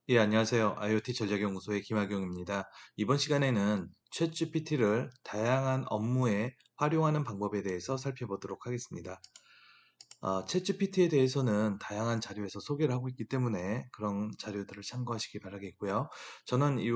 예, 안녕하세요. IoT 전략연구소의 김학용입니다. 이번 시간에는 챗GPT를 다양한 업무에 활용하는 방법에 대해서 살펴보도록 하겠습니다. 챗GPT에 대해서는 다양한 자료에서 소개를 하고 있기 때문에 그런 자료들을 참고하시기 바라겠고요. 저는 이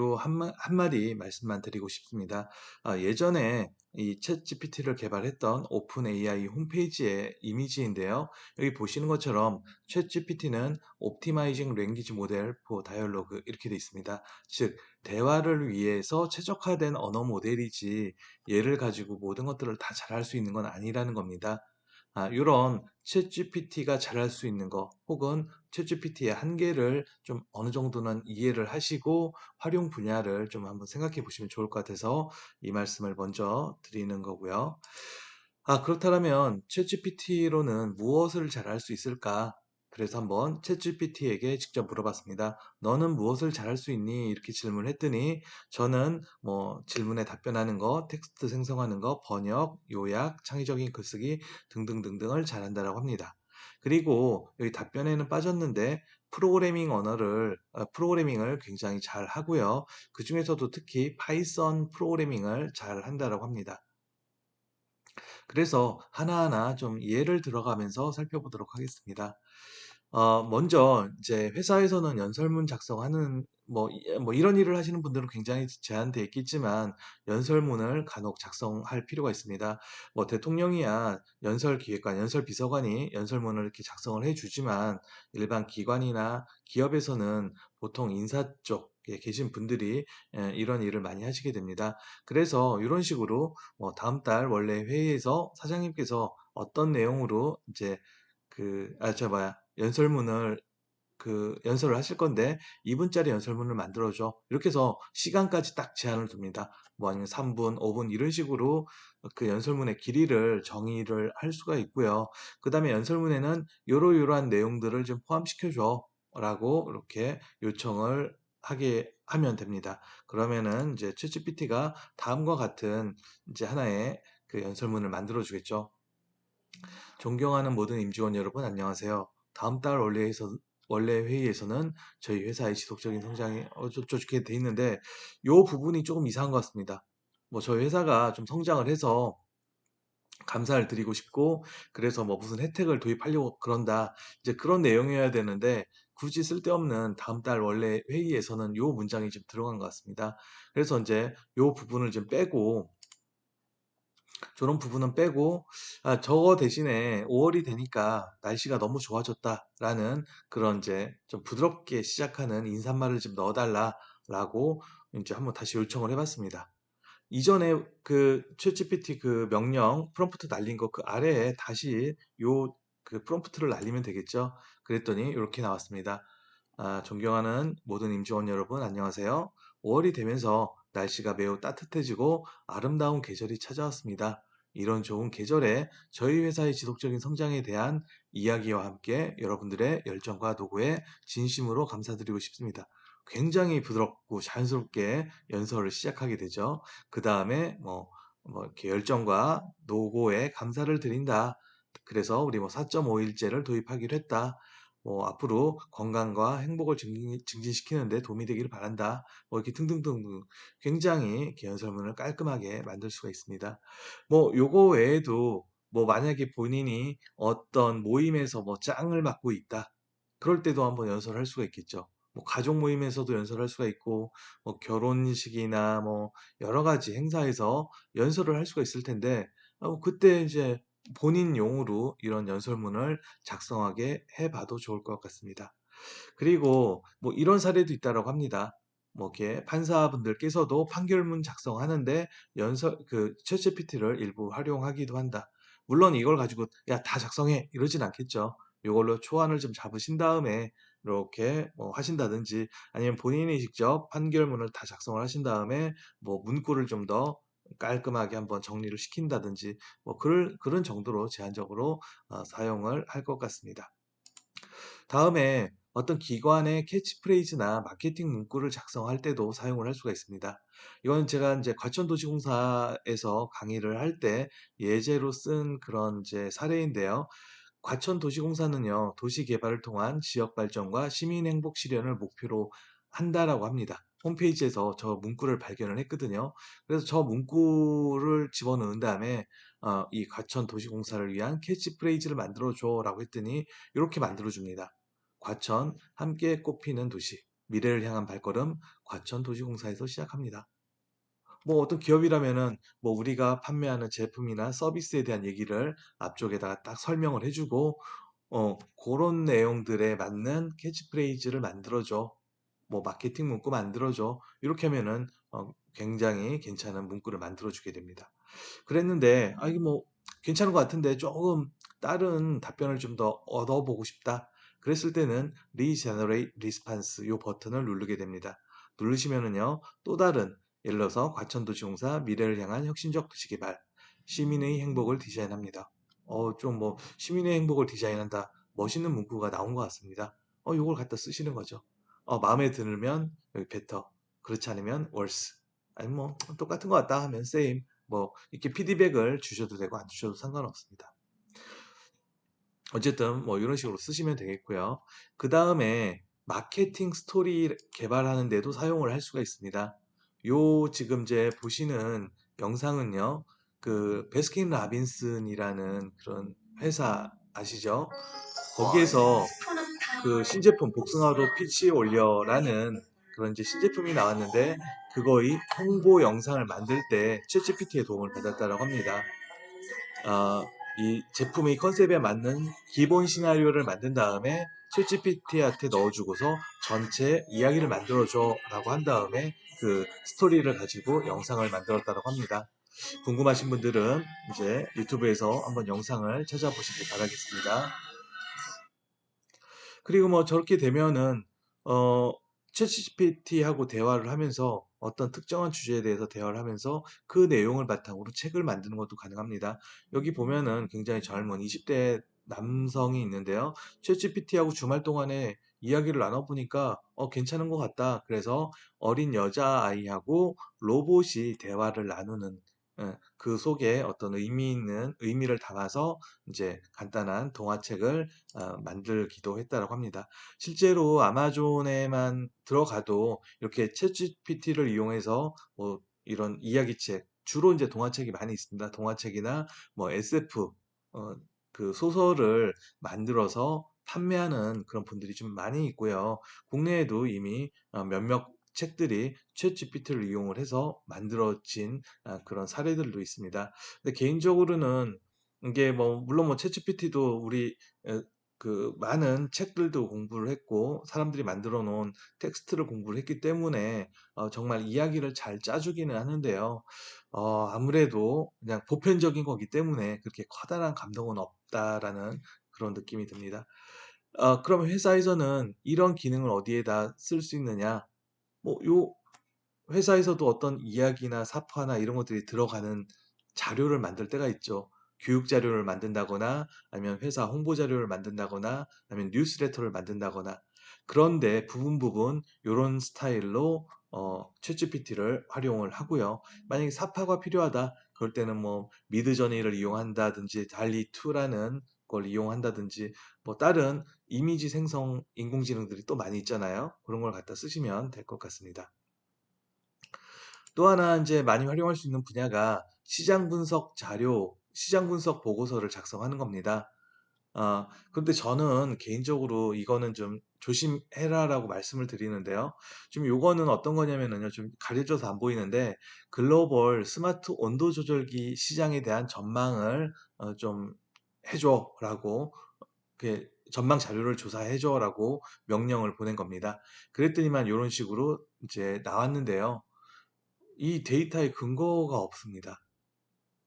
한마디 말씀만 드리고 싶습니다. 예전에 이 챗GPT를 개발했던 오픈 AI 홈페이지의 이미지인데요. 여기 보시는 것처럼 챗GPT는 Optimizing Language Model for Dialogue 이렇게 되어 있습니다. 즉, 대화를 위해서 최적화된 언어 모델이지 얘를 가지고 모든 것들을 다 잘할 수 있는 건 아니라는 겁니다. 이런 챗GPT가 잘할 수 있는 거 혹은 챗GPT의 한계를 좀 어느 정도는 이해를 하시고 활용 분야를 좀 한번 생각해 보시면 좋을 것 같아서 이 말씀을 먼저 드리는 거고요. 그렇다면 챗GPT로는 무엇을 잘할 수 있을까? 그래서 한번 챗GPT에게 직접 물어봤습니다. 너는 무엇을 잘할 수 있니? 이렇게 질문을 했더니 저는 뭐 질문에 답변하는 거, 텍스트 생성하는 거, 번역, 요약, 창의적인 글쓰기 등등등등을 잘한다라고 합니다. 그리고 여기 답변에는 빠졌는데 프로그래밍을 굉장히 잘 하고요. 그 중에서도 특히 파이썬 프로그래밍을 잘 한다라고 합니다. 그래서 하나하나 좀 예를 들어가면서 살펴보도록 하겠습니다. 먼저 이제 회사에서는 연설문 작성하는 뭐 이런 일을 하시는 분들은 굉장히 제한돼 있겠지만 연설문을 간혹 작성할 필요가 있습니다. 뭐 대통령이야 연설기획관, 연설비서관이 연설문을 이렇게 작성을 해주지만 일반 기관이나 기업에서는 보통 인사 쪽에 계신 분들이 이런 일을 많이 하시게 됩니다. 그래서 이런 식으로 다음 달 원래 회의에서 사장님께서 어떤 내용으로 이제 저 뭐야, 연설을 하실 건데 2분짜리 연설문을 만들어줘. 이렇게 해서 시간까지 딱 제한을 둡니다. 뭐 아니면 3분, 5분 이런 식으로 그 연설문의 길이를 정의를 할 수가 있고요. 그 다음에 연설문에는 요러요러한 내용들을 좀 포함시켜줘. 라고 이렇게 요청을 하게 하면 됩니다. 그러면은 이제 챗GPT가 다음과 같은 이제 하나의 그 연설문을 만들어 주겠죠. 존경하는 모든 임직원 여러분, 안녕하세요. 다음 달 원래 회의에서는 저희 회사의 지속적인 성장이 어쩌게 돼 있는데, 요 부분이 조금 이상한 것 같습니다. 뭐, 저희 회사가 좀 성장을 해서 감사를 드리고 싶고, 그래서 뭐 무슨 혜택을 도입하려고 그런다. 이제 그런 내용이어야 되는데, 굳이 쓸데없는 다음 달 원래 회의에서는 요 문장이 좀 들어간 것 같습니다. 그래서 이제 요 부분을 좀 빼고, 저런 부분은 빼고 저거 대신에 5월이 되니까 날씨가 너무 좋아졌다라는 그런 이제 좀 부드럽게 시작하는 인사말을 좀 넣어달라라고 이제 한번 다시 요청을 해봤습니다. 이전에 그 챗GPT 그 명령 프롬프트 날린 거 그 아래에 다시 요 그 프롬프트를 날리면 되겠죠. 그랬더니 이렇게 나왔습니다. 존경하는 모든 임직원 여러분, 안녕하세요. 5월이 되면서 날씨가 매우 따뜻해지고 아름다운 계절이 찾아왔습니다. 이런 좋은 계절에 저희 회사의 지속적인 성장에 대한 이야기와 함께 여러분들의 열정과 노고에 진심으로 감사드리고 싶습니다. 굉장히 부드럽고 자연스럽게 연설을 시작하게 되죠. 그 다음에 뭐 이렇게 열정과 노고에 감사를 드린다. 그래서 우리 뭐 4.5일제를 도입하기로 했다. 뭐 앞으로 건강과 행복을 증진시키는 데 도움이 되기를 바란다. 뭐 이렇게 등등등 굉장히 이렇게 연설문을 깔끔하게 만들 수가 있습니다. 뭐 요거 외에도 뭐 만약에 본인이 어떤 모임에서 뭐 짱을 맡고 있다. 그럴 때도 한번 연설할 수가 있겠죠. 뭐 가족 모임에서도 연설할 수가 있고 뭐 결혼식이나 뭐 여러 가지 행사에서 연설을 할 수가 있을 텐데 그때 이제 본인 용으로 이런 연설문을 작성하게 해봐도 좋을 것 같습니다. 그리고 뭐 이런 사례도 있다라고 합니다. 뭐 이렇게 판사분들께서도 판결문 작성하는데 챗GPT를 일부 활용하기도 한다. 물론 이걸 가지고 야, 다 작성해 이러진 않겠죠. 이걸로 초안을 좀 잡으신 다음에 이렇게 뭐 하신다든지 아니면 본인이 직접 판결문을 다 작성을 하신 다음에 뭐 문구를 좀 더 깔끔하게 한번 정리를 시킨다든지 뭐 그런 정도로 제한적으로 사용을 할 것 같습니다. 다음에 어떤 기관의 캐치프레이즈나 마케팅 문구를 작성할 때도 사용을 할 수가 있습니다. 이건 제가 이제 과천도시공사에서 강의를 할 때 예제로 쓴 그런 이제 사례인데요. 과천도시공사는요, 도시 개발을 통한 지역 발전과 시민 행복 실현을 목표로 한다라고 합니다. 홈페이지에서 저 문구를 발견을 했거든요. 그래서 저 문구를 집어넣은 다음에 이 과천 도시공사를 위한 캐치프레이즈를 만들어줘라고 했더니 이렇게 만들어줍니다. 과천 함께 꽃피는 도시 미래를 향한 발걸음 과천 도시공사에서 시작합니다. 뭐 어떤 기업이라면은 뭐 우리가 판매하는 제품이나 서비스에 대한 얘기를 앞쪽에다가 딱 설명을 해주고 그런 내용들에 맞는 캐치프레이즈를 만들어줘. 뭐 마케팅 문구 만들어줘. 이렇게 하면은 굉장히 괜찮은 문구를 만들어주게 됩니다. 그랬는데 이게 뭐 괜찮은 것 같은데 조금 다른 답변을 좀 더 얻어보고 싶다. 그랬을 때는 Regenerate Response 이 버튼을 누르게 됩니다. 누르시면은요 또 다른 예를 들어서 과천도시공사 미래를 향한 혁신적 도시개발 시민의 행복을 디자인합니다. 좀 뭐 시민의 행복을 디자인한다. 멋있는 문구가 나온 것 같습니다. 요걸 갖다 쓰시는 거죠. 마음에 들면 여기 better, 그렇지 않으면 worse, 아니 뭐 똑같은 것 같다 하면 same, 뭐 이렇게 피드백을 주셔도 되고 안 주셔도 상관없습니다. 어쨌든 뭐 이런 식으로 쓰시면 되겠고요. 그 다음에 마케팅 스토리 개발하는 데도 사용을 할 수가 있습니다. 요 지금 이제 보시는 영상은요. 그 베스킨 라빈슨이라는 그런 회사 아시죠? 거기에서 그 신제품 복숭아로 피치 올려라는 그런 이제 신제품이 나왔는데 그거의 홍보 영상을 만들 때 챗GPT의 도움을 받았다고 합니다. 이 제품의 컨셉에 맞는 기본 시나리오를 만든 다음에 챗GPT한테 넣어주고서 전체 이야기를 만들어줘 라고 한 다음에 그 스토리를 가지고 영상을 만들었다고 합니다. 궁금하신 분들은 이제 유튜브에서 한번 영상을 찾아보시길 바라겠습니다. 그리고 뭐 저렇게 되면은 챗GPT하고 대화를 하면서 어떤 특정한 주제에 대해서 대화를 하면서 그 내용을 바탕으로 책을 만드는 것도 가능합니다. 여기 보면은 굉장히 젊은 20대 남성이 있는데요. 챗GPT하고 주말 동안에 이야기를 나눠보니까 괜찮은 것 같다. 그래서 어린 여자아이하고 로봇이 대화를 나누는 그 속에 어떤 의미를 담아서 이제 간단한 동화책을 만들기도 했다고 합니다. 실제로 아마존에만 들어가도 이렇게 챗GPT를 이용해서 뭐 이런 이야기책, 주로 이제 동화책이 많이 있습니다. 동화책이나 뭐 SF, 어, 그 소설을 만들어서 판매하는 그런 분들이 좀 많이 있고요. 국내에도 이미 몇몇 책들이 챗GPT를 이용을 해서 만들어진 그런 사례들도 있습니다. 근데 개인적으로는 이게 뭐 물론 뭐 챗GPT도 우리 그 많은 책들도 공부를 했고 사람들이 만들어 놓은 텍스트를 공부를 했기 때문에 정말 이야기를 잘 짜주기는 하는데요. 아무래도 그냥 보편적인 거기 때문에 그렇게 커다란 감동은 없다라는 그런 느낌이 듭니다. 그럼 회사에서는 이런 기능을 어디에다 쓸 수 있느냐? 요 회사에서도 어떤 이야기나 사파나 이런 것들이 들어가는 자료를 만들 때가 있죠. 교육 자료를 만든다거나 아니면 회사 홍보 자료를 만든다거나 아니면 뉴스레터를 만든다거나 그런데 부분 이런 스타일로 챗GPT를 활용을 하고요. 만약에 사파가 필요하다 그럴 때는 뭐 미드저니를 이용한다든지 달리2라는 걸 이용한다든지 뭐 다른 이미지 생성 인공지능들이 또 많이 있잖아요. 그런 걸 갖다 쓰시면 될 것 같습니다. 또 하나 이제 많이 활용할 수 있는 분야가 시장 분석 자료, 시장 분석 보고서를 작성하는 겁니다. 그런데 저는 개인적으로 이거는 좀 조심해라라고 말씀을 드리는데요. 지금 요거는 어떤 거냐면은요, 좀 가려져서 안 보이는데 글로벌 스마트 온도 조절기 시장에 대한 전망을 좀 해줘라고 전망 자료를 조사해줘라고 명령을 보낸 겁니다. 그랬더니만 이런 식으로 이제 나왔는데요. 이 데이터의 근거가 없습니다.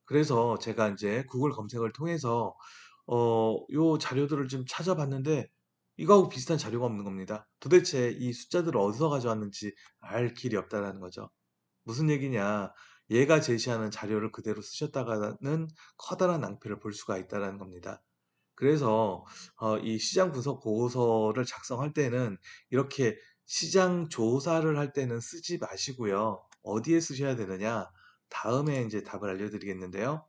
그래서 제가 이제 구글 검색을 통해서 요 자료들을 좀 찾아봤는데 이거하고 비슷한 자료가 없는 겁니다. 도대체 이 숫자들을 어디서 가져왔는지 알 길이 없다라는 거죠. 무슨 얘기냐? 얘가 제시하는 자료를 그대로 쓰셨다가는 커다란 낭패를 볼 수가 있다라는 겁니다. 그래서 이 시장 분석 보고서를 작성할 때는 이렇게 시장 조사를 할 때는 쓰지 마시고요. 어디에 쓰셔야 되느냐? 다음에 이제 답을 알려드리겠는데요.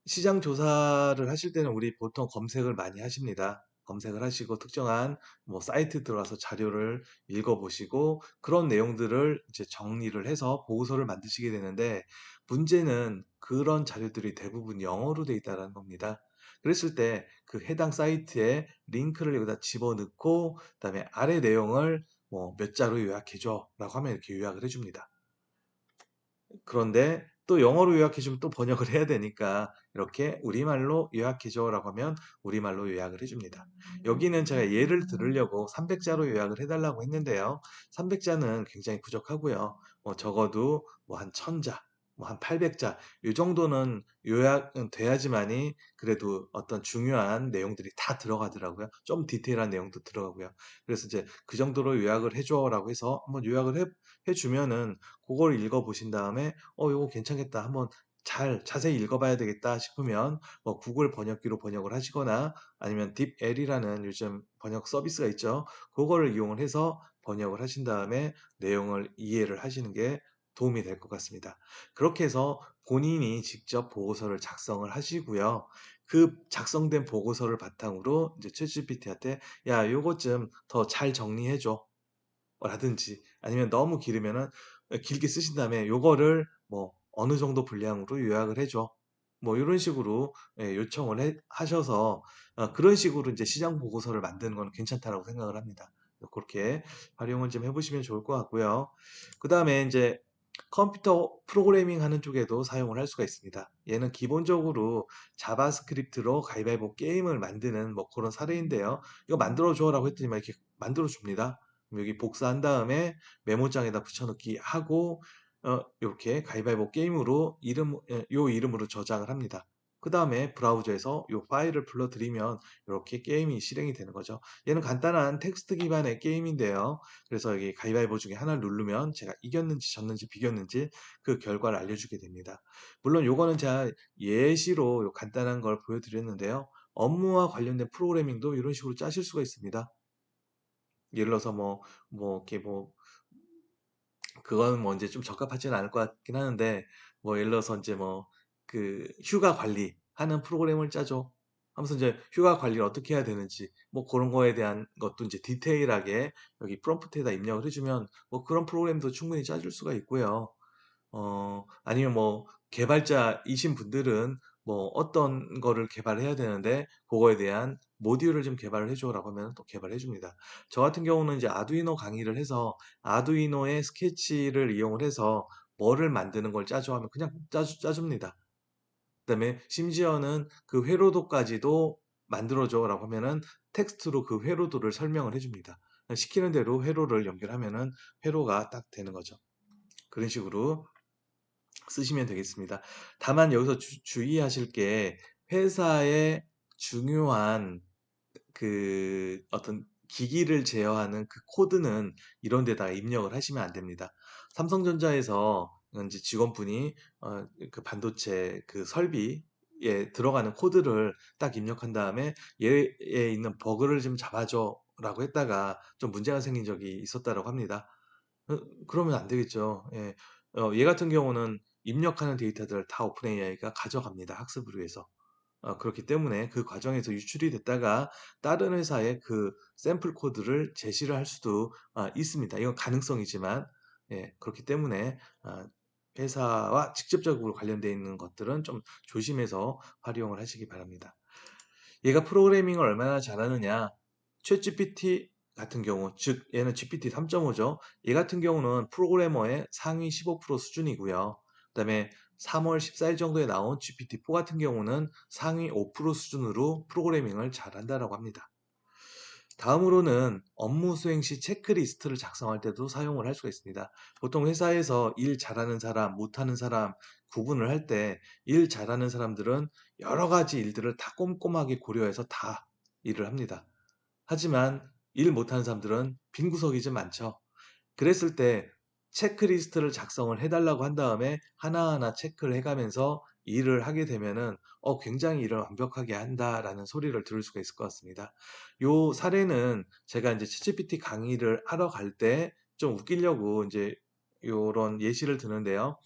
시장 조사를 하실 때는 우리 보통 검색을 많이 하십니다. 검색을 하시고 특정한 뭐 사이트 들어가서 자료를 읽어보시고 그런 내용들을 이제 정리를 해서 보고서를 만드시게 되는데 문제는 그런 자료들이 대부분 영어로 되어 있다는 겁니다. 그랬을 때 그 해당 사이트에 링크를 여기다 집어넣고 그다음에 아래 내용을 뭐 몇 자로 요약해줘 라고 하면 이렇게 요약을 해줍니다. 그런데 또 영어로 요약해주면 또 번역을 해야 되니까 이렇게 우리말로 요약해줘라고 하면 우리말로 요약을 해줍니다. 여기는 제가 예를 들으려고 300자로 요약을 해달라고 했는데요. 300자는 굉장히 부족하고요. 뭐 적어도 뭐 한 1000자, 뭐 한 800자 이 정도는 요약은 돼야지만이 그래도 어떤 중요한 내용들이 다 들어가더라고요. 좀 디테일한 내용도 들어가고요. 그래서 이제 그 정도로 요약을 해줘라고 해서 한번 요약을 해주면은 그걸 읽어보신 다음에 요거 괜찮겠다. 한번 자세히 읽어봐야 되겠다 싶으면 뭐 구글 번역기로 번역을 하시거나 아니면 딥L이라는 요즘 번역 서비스가 있죠. 그거를 이용을 해서 번역을 하신 다음에 내용을 이해를 하시는 게 도움이 될 것 같습니다. 그렇게 해서 본인이 직접 보고서를 작성을 하시고요. 그 작성된 보고서를 바탕으로 이제 챗GPT한테 야, 요것 좀 더 잘 정리해줘. 라든지 아니면 너무 길으면은 길게 쓰신 다음에 요거를 뭐 어느 정도 분량으로 요약을 해줘. 뭐 이런 식으로 요청을 하셔서 그런 식으로 이제 시장 보고서를 만드는 건 괜찮다라고 생각을 합니다. 그렇게 활용을 좀 해보시면 좋을 것 같고요. 그 다음에 이제 컴퓨터 프로그래밍 하는 쪽에도 사용을 할 수가 있습니다. 얘는 기본적으로 자바스크립트로 가위바위보 게임을 만드는 뭐 그런 사례인데요. 이거 만들어줘라고 했더니 막 이렇게 만들어줍니다. 여기 복사한 다음에 메모장에다 붙여넣기 하고 이렇게 가위바위보 게임으로 요 이름으로 저장을 합니다. 그 다음에 브라우저에서 요 파일을 불러들이면 이렇게 게임이 실행이 되는 거죠. 얘는 간단한 텍스트 기반의 게임인데요. 그래서 여기 가위바위보 중에 하나를 누르면 제가 이겼는지 졌는지 비겼는지 그 결과를 알려주게 됩니다. 물론 요거는 제가 예시로 요 간단한 걸 보여드렸는데요. 업무와 관련된 프로그래밍도 이런 식으로 짜실 수가 있습니다. 예를 들어서 이렇게 그거는 뭐 이제 좀 적합하지는 않을 것 같긴 하는데, 뭐 예를 들어서 이제 뭐 그 휴가 관리하는 프로그램을 짜줘. 하면서 이제 휴가 관리를 어떻게 해야 되는지, 뭐 그런 거에 대한 것도 이제 디테일하게 여기 프롬프트에다 입력을 해주면 뭐 그런 프로그램도 충분히 짜줄 수가 있고요. 아니면 뭐 개발자이신 분들은 뭐 어떤 거를 개발해야 되는데 그거에 대한 모듈을 좀 개발을 해줘라고 하면 또 개발해 줍니다. 저 같은 경우는 이제 아두이노 강의를 해서 아두이노의 스케치를 이용을 해서 뭐를 만드는 걸 짜줘 하면 그냥 짜줍니다. 그다음에 심지어는 그 회로도까지도 만들어줘라고 하면은 텍스트로 그 회로도를 설명을 해줍니다. 시키는 대로 회로를 연결하면은 회로가 딱 되는 거죠. 그런 식으로 쓰시면 되겠습니다. 다만 여기서 주의하실 게 회사의 중요한 그 어떤 기기를 제어하는 그 코드는 이런 데다가 입력을 하시면 안 됩니다. 삼성전자에서 이제 직원분이 그 반도체 그 설비에 들어가는 코드를 딱 입력한 다음에 얘에 있는 버그를 좀 잡아줘 라고 했다가 좀 문제가 생긴 적이 있었다고 합니다. 어, 그러면 안 되겠죠. 예. 얘 같은 경우는 입력하는 데이터들을 다 오픈 AI가 가져갑니다. 학습을 위해서. 그렇기 때문에 그 과정에서 유출이 됐다가 다른 회사의 그 샘플 코드를 제시를 할 수도 있습니다. 이건 가능성이지만, 예, 그렇기 때문에 회사와 직접적으로 관련되어 있는 것들은 좀 조심해서 활용을 하시기 바랍니다. 얘가 프로그래밍을 얼마나 잘하느냐? 챗GPT 같은 경우, 즉 얘는 GPT 3.5죠. 얘 같은 경우는 프로그래머의 상위 15% 수준이고요. 그다음에 3월 14일 정도에 나온 GPT-4 같은 경우는 상위 5% 수준으로 프로그래밍을 잘한다라고 합니다. 다음으로는 업무 수행 시 체크리스트를 작성할 때도 사용을 할 수가 있습니다. 보통 회사에서 일 잘하는 사람, 못하는 사람 구분을 할 때 일 잘하는 사람들은 여러 가지 일들을 다 꼼꼼하게 고려해서 다 일을 합니다. 하지만 일 못하는 사람들은 빈 구석이 좀 많죠. 그랬을 때 체크리스트를 작성을 해달라고 한 다음에 하나하나 체크를 해가면서 일을 하게 되면은 굉장히 일을 완벽하게 한다라는 소리를 들을 수가 있을 것 같습니다. 요 사례는 제가 이제 챗GPT 강의를 하러 갈 때 좀 웃기려고 이제 요런 예시를 드는데요.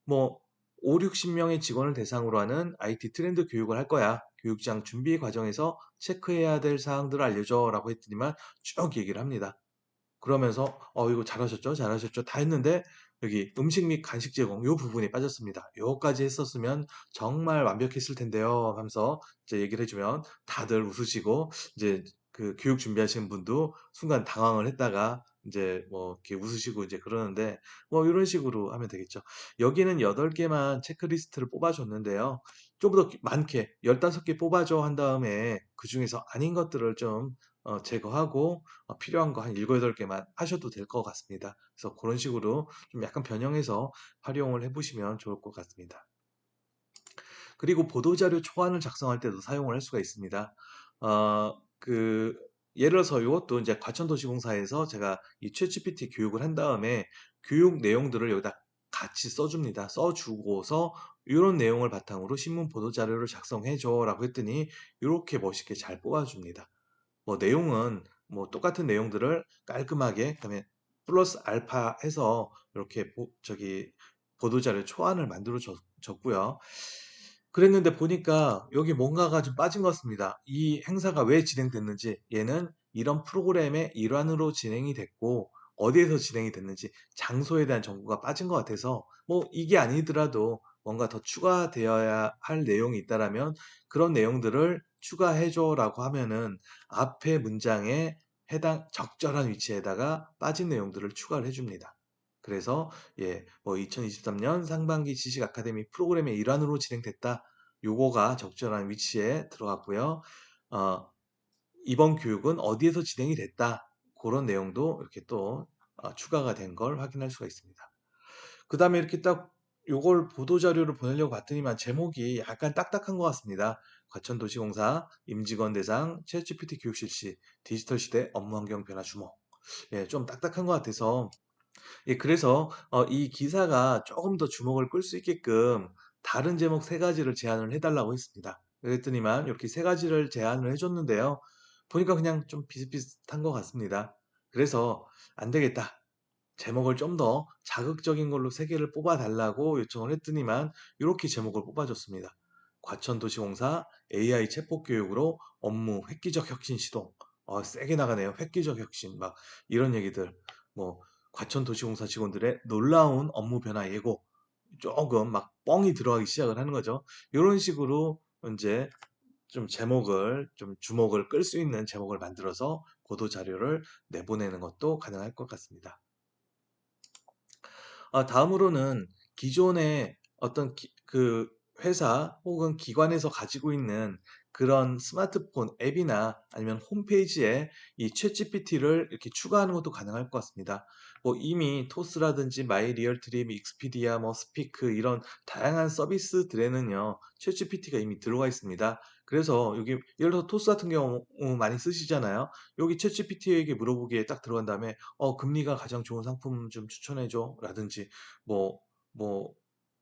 뭐 5, 60명의 직원을 대상으로 하는 IT 트렌드 교육을 할 거야. 교육장 준비 과정에서 체크해야 될 사항들을 알려줘라고 했더니만 쭉 얘기를 합니다. 그러면서 이거 잘하셨죠? 잘하셨죠? 다 했는데 여기 음식 및 간식 제공 요 부분이 빠졌습니다. 요거까지 했었으면 정말 완벽했을 텐데요. 하면서 이제 얘기를 해주면 다들 웃으시고 이제 그 교육 준비하시는 분도 순간 당황을 했다가 이제 뭐 이렇게 웃으시고 이제 그러는데 뭐 이런 식으로 하면 되겠죠. 여기는 8개만 체크리스트를 뽑아줬는데요. 좀 더 많게 15개 뽑아줘 한 다음에 그중에서 아닌 것들을 좀 제거하고 필요한 거 한 7-8개만 하셔도 될 것 같습니다. 그래서 그런 식으로 좀 약간 변형해서 활용을 해보시면 좋을 것 같습니다. 그리고 보도자료 초안을 작성할 때도 사용을 할 수가 있습니다. 그 예를 들어서 이것도 이제 과천도시공사에서 제가 이 챗GPT 교육을 한 다음에 교육 내용들을 여기다 같이 써줍니다. 써주고서 이런 내용을 바탕으로 신문 보도자료를 작성해줘라고 했더니 이렇게 멋있게 잘 뽑아줍니다. 뭐 내용은 뭐 똑같은 내용들을 깔끔하게 그다음에 플러스 알파 해서 이렇게 저기 보도자료 초안을 만들어 줬고요. 그랬는데 보니까 여기 뭔가가 좀 빠진 것 같습니다. 이 행사가 왜 진행됐는지, 얘는 이런 프로그램의 일환으로 진행이 됐고 어디에서 진행이 됐는지 장소에 대한 정보가 빠진 것 같아서 뭐 이게 아니더라도 뭔가 더 추가되어야 할 내용이 있다라면 그런 내용들을 추가해줘라고 하면은 앞에 문장에 해당 적절한 위치에다가 빠진 내용들을 추가를 해줍니다. 그래서 뭐 2023년 상반기 지식 아카데미 프로그램의 일환으로 진행됐다. 요거가 적절한 위치에 들어갔고요. 어, 이번 교육은 어디에서 진행이 됐다. 그런 내용도 이렇게 또 추가가 된 걸 확인할 수가 있습니다. 그 다음에 이렇게 딱 요걸 보도자료를 보내려고 봤더니만 제목이 약간 딱딱한 것 같습니다. 과천도시공사 임직원 대상 챗GPT 교육 실시 디지털 시대 업무 환경 변화 주목. 좀 딱딱한 것 같아서 그래서 이 기사가 조금 더 주목을 끌 수 있게끔 다른 제목 3가지를 제안을 해달라고 했습니다. 그랬더니만 이렇게 3가지를 제안을 해줬는데요. 보니까 그냥 좀 비슷비슷한 것 같습니다. 그래서 안 되겠다. 제목을 좀 더 자극적인 걸로 3개를 뽑아달라고 요청을 했더니만 이렇게 제목을 뽑아줬습니다. 과천도시공사 AI 챗봇 교육으로 업무 획기적 혁신 시동. 세게 나가네요. 획기적 혁신. 막 이런 얘기들. 뭐 과천도시공사 직원들의 놀라운 업무 변화 예고. 조금 막 뻥이 들어가기 시작을 하는 거죠. 이런 식으로 이제 좀 제목을 좀 주목을 끌 수 있는 제목을 만들어서 보도 자료를 내보내는 것도 가능할 것 같습니다. 다음으로는 기존의 어떤 그 회사 혹은 기관에서 가지고 있는 그런 스마트폰 앱이나 아니면 홈페이지에 이 챗GPT를 이렇게 추가하는 것도 가능할 것 같습니다. 뭐 이미 토스라든지 마이리얼트립, 익스피디아, 뭐 스피크 이런 다양한 서비스들에는요 챗GPT가 이미 들어가 있습니다. 그래서 여기 예를 들어 토스 같은 경우 많이 쓰시잖아요. 여기 챗GPT에게 물어보기에 딱 들어간 다음에 금리가 가장 좋은 상품 좀 추천해줘 라든지 뭐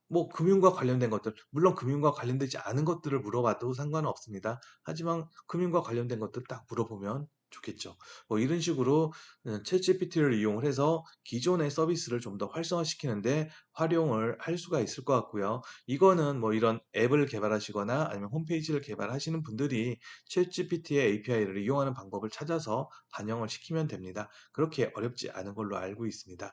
뭐 금융과 관련된 것들, 물론 금융과 관련되지 않은 것들을 물어봐도 상관은 없습니다. 하지만 금융과 관련된 것들 딱 물어보면 좋겠죠. 뭐 이런 식으로 챗GPT를 이용을 해서 기존의 서비스를 좀 더 활성화시키는데 활용을 할 수가 있을 것 같고요. 이거는 뭐 이런 앱을 개발하시거나 아니면 홈페이지를 개발하시는 분들이 챗GPT의 API를 이용하는 방법을 찾아서 반영을 시키면 됩니다. 그렇게 어렵지 않은 걸로 알고 있습니다.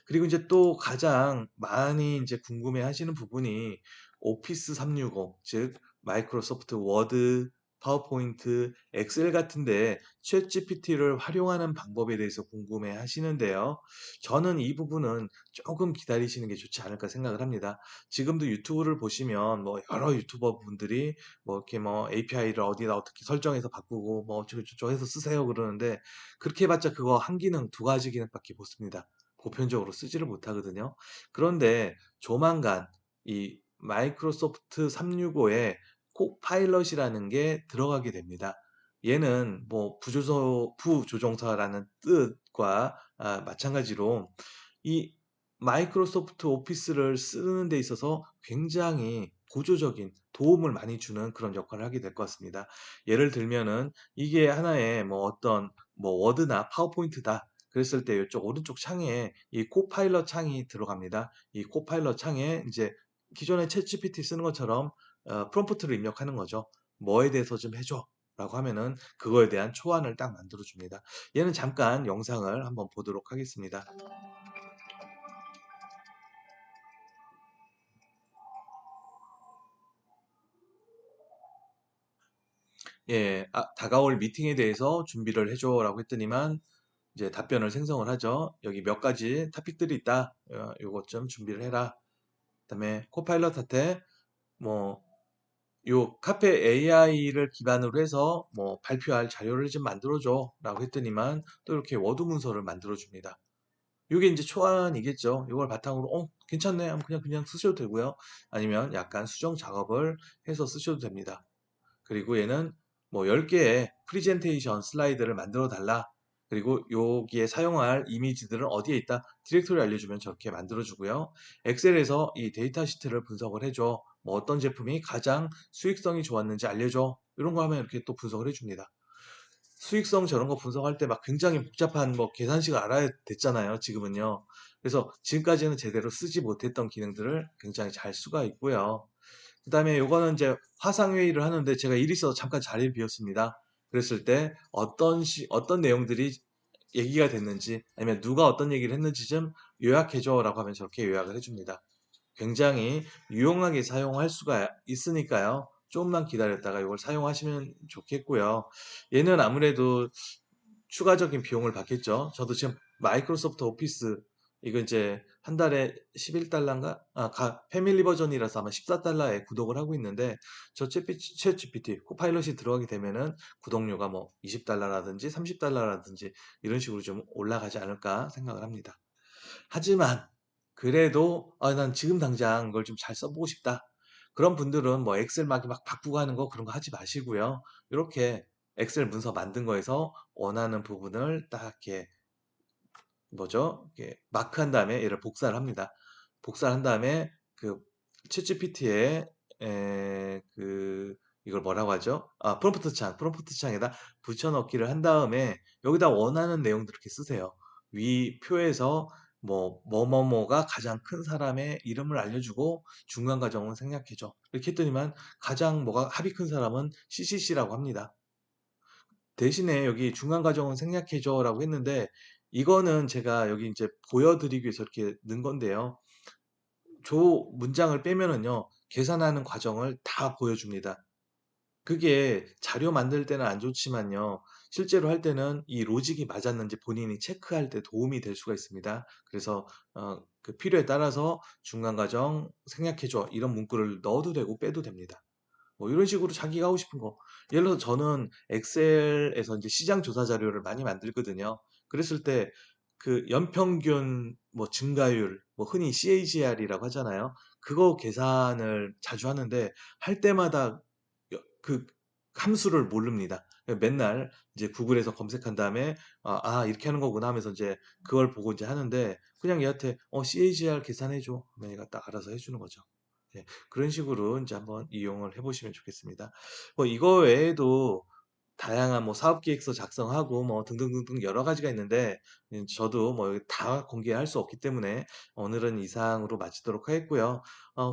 그리고 이제 또 가장 많이 이제 궁금해 하시는 부분이 오피스 365, 즉 마이크로소프트 워드, 파워포인트, 엑셀 같은데 챗GPT를 활용하는 방법에 대해서 궁금해 하시는데요. 저는 이 부분은 조금 기다리시는 게 좋지 않을까 생각을 합니다. 지금도 유튜브를 보시면 뭐 여러 유튜버 분들이 뭐 이렇게 뭐 API를 어디다 어떻게 설정해서 바꾸고 뭐 어쩌고저쩌고 해서 쓰세요 그러는데 그렇게 해봤자 그거 한 기능, 2가지 기능밖에 못 씁니다. 보편적으로 쓰지를 못하거든요. 그런데 조만간 이 마이크로소프트 365에 코파일럿이라는 게 들어가게 됩니다. 얘는 뭐 부조종사라는 뜻과 마찬가지로 이 마이크로소프트 오피스를 쓰는 데 있어서 굉장히 보조적인 도움을 많이 주는 그런 역할을 하게 될 것 같습니다. 예를 들면은 이게 하나의 뭐 어떤 뭐 워드나 파워포인트다. 그랬을 때 이쪽 오른쪽 창에 이 코파일럿 창이 들어갑니다. 이 코파일럿 창에 이제 기존의 챗GPT 쓰는 것처럼 프롬프트를 입력하는 거죠. 뭐에 대해서 좀 해줘. 라고 하면은 그거에 대한 초안을 딱 만들어 줍니다. 얘는 잠깐 영상을 한번 보도록 하겠습니다. 예, 다가올 미팅에 대해서 준비를 해줘라고 했더니만 이제 답변을 생성을 하죠. 여기 몇 가지 토픽들이 있다. 요것 좀 준비를 해라. 그다음에 코파일럿한테 뭐 요 카페 AI를 기반으로 해서 뭐 발표할 자료를 좀 만들어줘 라고 했더니만 또 이렇게 워드 문서를 만들어 줍니다. 이게 이제 초안이겠죠. 이걸 바탕으로 괜찮네 하면 그냥 쓰셔도 되고요. 아니면 약간 수정 작업을 해서 쓰셔도 됩니다. 그리고 얘는 뭐 10개의 프리젠테이션 슬라이드를 만들어 달라. 그리고 여기에 사용할 이미지들은 어디에 있다? 디렉토리 알려주면 저렇게 만들어주고요. 엑셀에서 이 데이터 시트를 분석을 해줘. 뭐 어떤 제품이 가장 수익성이 좋았는지 알려줘. 이런 거 하면 이렇게 또 분석을 해줍니다. 수익성 저런 거 분석할 때 막 굉장히 복잡한 뭐 계산식을 알아야 됐잖아요. 지금은요. 그래서 지금까지는 제대로 쓰지 못했던 기능들을 굉장히 잘 수가 있고요. 그다음에 요거는 이제 화상회의를 하는데 제가 일이 있어서 잠깐 자리를 비웠습니다. 그랬을 때 어떤 내용들이 얘기가 됐는지 아니면 누가 어떤 얘기를 했는지 좀 요약해줘라고 하면 저렇게 요약을 해줍니다. 굉장히 유용하게 사용할 수가 있으니까요. 조금만 기다렸다가 이걸 사용하시면 좋겠고요. 얘는 아무래도 추가적인 비용을 받겠죠. 저도 지금 마이크로소프트 오피스 이거 이제 한 달에 11달러인가? 패밀리 버전이라서 아마 14달러에 구독을 하고 있는데 저 챗 GPT 코파일럿이 들어가게 되면은 구독료가 뭐 20달러라든지 30달러라든지 이런 식으로 좀 올라가지 않을까 생각을 합니다. 하지만 그래도 난 지금 당장 이걸 좀 잘 써보고 싶다. 그런 분들은 뭐 엑셀 막 바꾸고 하는 거 그런 거 하지 마시고요. 이렇게 엑셀 문서 만든 거에서 원하는 부분을 딱 이렇게 뭐죠? 이렇게 마크한 다음에 얘를 복사를 합니다. 복사를 한 다음에 그 챗GPT에 이걸 뭐라고 하죠? 프롬프트 창에다 붙여넣기를 한 다음에 여기다 원하는 내용들 이렇게 쓰세요. 위 표에서 뭐뭐뭐가 가장 큰 사람의 이름을 알려주고 중간 과정은 생략해줘. 이렇게 했더니만 가장 뭐가 합이 큰 사람은 CCC라고 합니다. 대신에 여기 중간 과정은 생략해줘라고 했는데 이거는 제가 여기 이제 보여드리기 위해서 이렇게 넣은 건데요. 조 문장을 빼면은요, 계산하는 과정을 다 보여줍니다. 그게 자료 만들 때는 안 좋지만요, 실제로 할 때는 이 로직이 맞았는지 본인이 체크할 때 도움이 될 수가 있습니다. 그래서 그 필요에 따라서 중간 과정 생략해줘 이런 문구를 넣어도 되고 빼도 됩니다. 뭐 이런 식으로 자기가 하고 싶은 거. 예를 들어서 저는 엑셀에서 이제 시장 조사 자료를 많이 만들거든요. 그랬을 때 그 연평균 뭐 증가율, 뭐 흔히 CAGR이라고 하잖아요. 그거 계산을 자주 하는데 할 때마다 그 함수를 모릅니다. 맨날 이제 구글에서 검색한 다음에 이렇게 하는 거구나 하면서 이제 그걸 보고 이제 하는데 그냥 얘한테 CAGR 계산해 줘. 그러면 얘가 딱 알아서 해주는 거죠. 예, 그런 식으로 이제 한번 이용을 해보시면 좋겠습니다. 뭐 이거 외에도 다양한 뭐 사업계획서 작성하고 뭐 등등등등 여러 가지가 있는데 저도 뭐 다 공개할 수 없기 때문에 오늘은 이상으로 마치도록 하겠고요.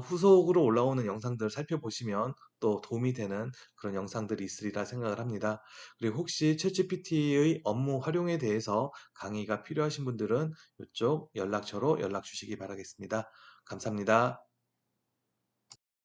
후속으로 올라오는 영상들 살펴보시면 또 도움이 되는 그런 영상들이 있으리라 생각을 합니다. 그리고 혹시 챗GPT의 업무 활용에 대해서 강의가 필요하신 분들은 이쪽 연락처로 연락 주시기 바라겠습니다. 감사합니다.